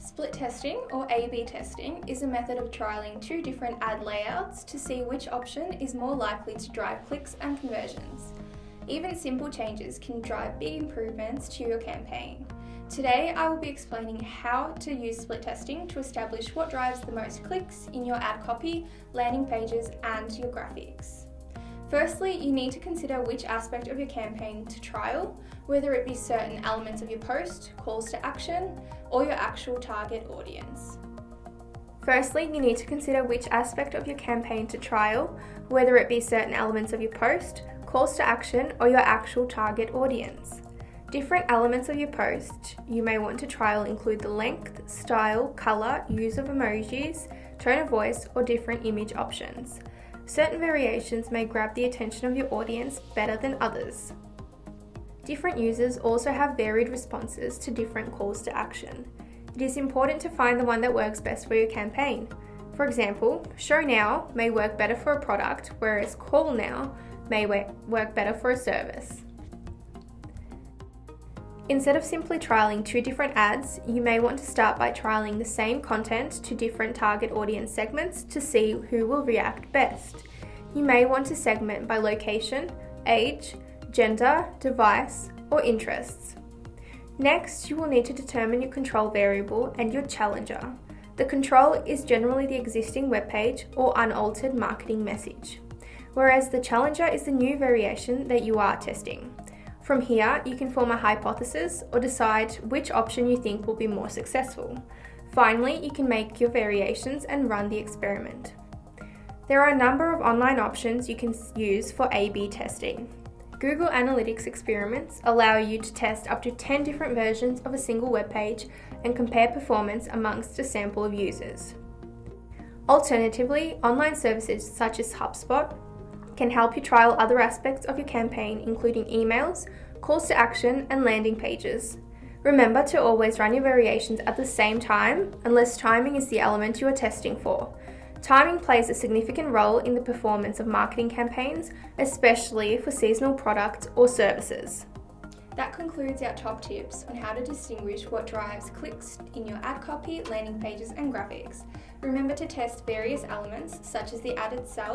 Split testing, or A/B testing, is a method of trialling two different ad layouts to see which option is more likely to drive clicks and conversions. Even simple changes can drive big improvements to your campaign. Today, I will be explaining how to use split testing to establish what drives the most clicks in your ad copy, landing pages, and your graphics. Firstly, you need to consider which aspect of your campaign to trial, whether it be certain elements of your post, calls to action, or your actual target audience. Firstly, you need to consider which aspect of your campaign to trial, whether it be certain elements of your post, calls to action, or your actual target audience. Different elements of your post you may want to trial include the length, style, colour, use of emojis, tone of voice, or different image options. Certain variations may grab the attention of your audience better than others. Different users also have varied responses to different calls to action. It is important to find the one that works best for your campaign. For example, show now may work better for a product, whereas call now may work better for a service. Instead of simply trialing two different ads, you may want to start by trialing the same content to different target audience segments to see who will react best. You may want to segment by location, age, gender, device, or interests. Next, you will need to determine your control variable and your challenger. The control is generally the existing web page or unaltered marketing message, whereas the challenger is the new variation that you are testing. From here, you can form a hypothesis or decide which option you think will be more successful. Finally, you can make your variations and run the experiment. There are a number of online options you can use for A/B testing. Google Analytics experiments allow you to test up to 10 different versions of a single web page and compare performance amongst a sample of users. Alternatively, online services such as HubSpot can help you trial other aspects of your campaign, including emails, calls to action, and landing pages. Remember to always run your variations at the same time, unless timing is the element you are testing for. Timing plays a significant role in the performance of marketing campaigns, especially for seasonal products or services. That concludes our top tips on how to distinguish what drives clicks in your ad copy, landing pages, and graphics. Remember to test various elements such as the ad itself,